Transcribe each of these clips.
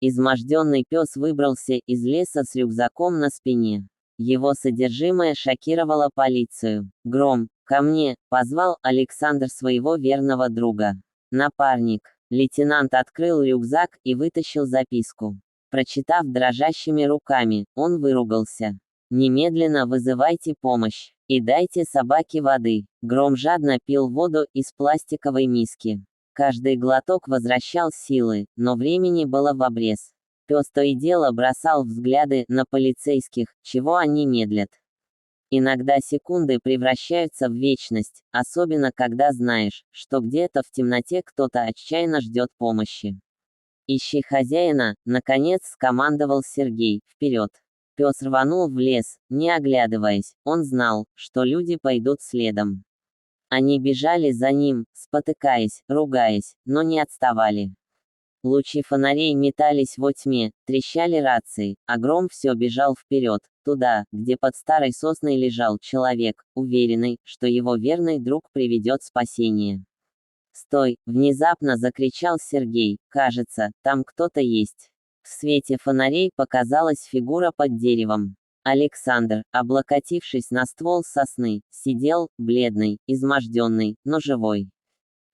Изможденный пес выбрался из леса с рюкзаком на спине. Его содержимое шокировало полицию. «Гром, ко мне!» – позвал Александр своего верного друга. «Напарник». Лейтенант открыл рюкзак и вытащил записку. Прочитав дрожащими руками, он выругался. «Немедленно вызывайте помощь. И дайте собаке воды». Гром жадно пил воду из пластиковой миски. Каждый глоток возвращал силы, но времени было в обрез. Пес то и дело бросал взгляды на полицейских, чего они медлят. Иногда секунды превращаются в вечность, особенно когда знаешь, что где-то в темноте кто-то отчаянно ждет помощи. «Ищи хозяина», — наконец скомандовал Сергей, — «вперед». Пес рванул в лес, не оглядываясь, он знал, что люди пойдут следом. Они бежали за ним, спотыкаясь, ругаясь, но не отставали. Лучи фонарей метались во тьме, трещали рации, а Гром все бежал вперед, туда, где под старой сосной лежал человек, уверенный, что его верный друг приведет спасение. «Стой!» – внезапно закричал Сергей, кажется, там кто-то есть. В свете фонарей показалась фигура под деревом. Александр, облокотившись на ствол сосны, сидел, бледный, изможденный, но живой.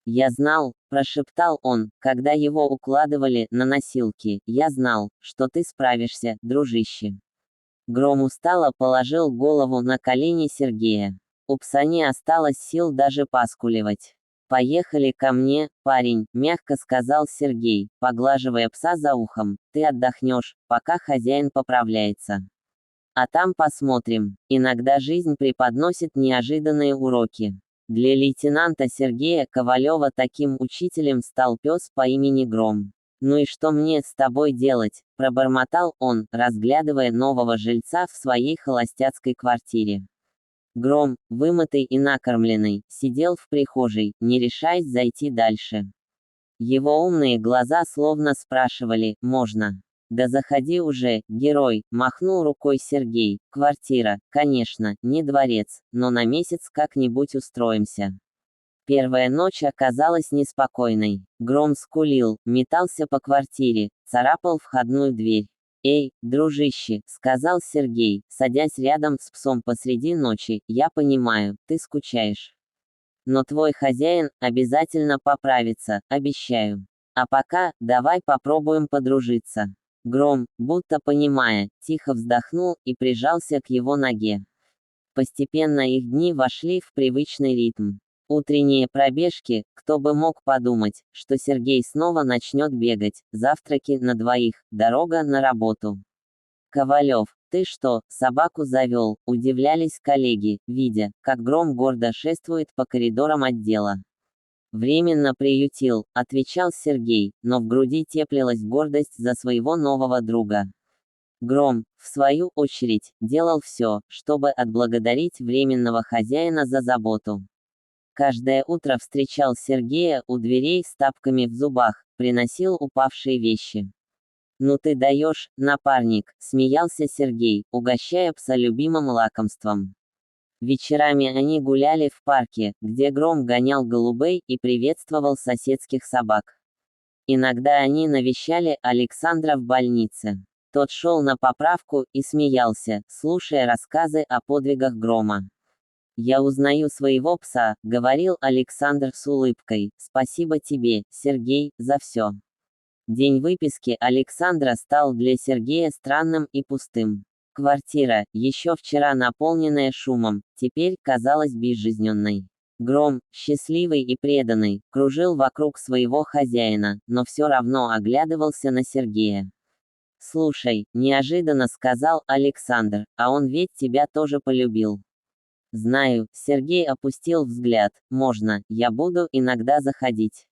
«Я знал», – прошептал он, когда его укладывали на носилки, – «я знал, что ты справишься, дружище». Гром устало положил голову на колени Сергея. У пса не осталось сил даже поскуливать. «Поехали ко мне, парень», – мягко сказал Сергей, поглаживая пса за ухом, – «ты отдохнешь, пока хозяин поправляется. А там посмотрим». Иногда жизнь преподносит неожиданные уроки. Для лейтенанта Сергея Ковалева таким учителем стал пес по имени Гром. «Ну и что мне с тобой делать?» – пробормотал он, разглядывая нового жильца в своей холостяцкой квартире. Гром, вымытый и накормленный, сидел в прихожей, не решаясь зайти дальше. Его умные глаза словно спрашивали: «Можно?» «Да заходи уже, герой», – махнул рукой Сергей. «Квартира, конечно, не дворец, но на месяц как-нибудь устроимся». Первая ночь оказалась неспокойной. Гром скулил, метался по квартире, царапал входную дверь. «Эй, дружище», — сказал Сергей, садясь рядом с псом посреди ночи, — «я понимаю, ты скучаешь. Но твой хозяин обязательно поправится, обещаю. А пока, давай попробуем подружиться». Гром, будто понимая, тихо вздохнул и прижался к его ноге. Постепенно их дни вошли в привычный ритм. Утренние пробежки, кто бы мог подумать, что Сергей снова начнет бегать, завтраки на двоих, дорога на работу. «Ковалев, ты что, собаку завел?» – удивлялись коллеги, видя, как Гром гордо шествует по коридорам отдела. «Временно приютил», – отвечал Сергей, но в груди теплилась гордость за своего нового друга. Гром, в свою очередь, делал все, чтобы отблагодарить временного хозяина за заботу. Каждое утро встречал Сергея у дверей с тапками в зубах, приносил упавшие вещи. «Ну ты даешь, напарник», – смеялся Сергей, угощая пса любимым лакомством. Вечерами они гуляли в парке, где Гром гонял голубей и приветствовал соседских собак. Иногда они навещали Александра в больнице. Тот шел на поправку и смеялся, слушая рассказы о подвигах Грома. «Я узнаю своего пса», — говорил Александр с улыбкой. «Спасибо тебе, Сергей, за все». День выписки Александра стал для Сергея странным и пустым. Квартира, еще вчера наполненная шумом, теперь казалась безжизненной. Гром, счастливый и преданный, кружил вокруг своего хозяина, но все равно оглядывался на Сергея. «Слушай», — неожиданно сказал Александр, — «а он ведь тебя тоже полюбил». «Знаю», — Сергей опустил взгляд, — «можно, я буду иногда заходить».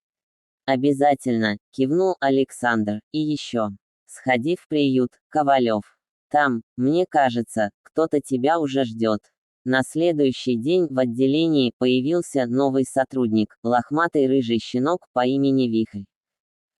«Обязательно», — кивнул Александр, — «и еще. Сходи в приют, Ковалев. Там, мне кажется, кто-то тебя уже ждет». На следующий день в отделении появился новый сотрудник, лохматый рыжий щенок по имени Вихрь.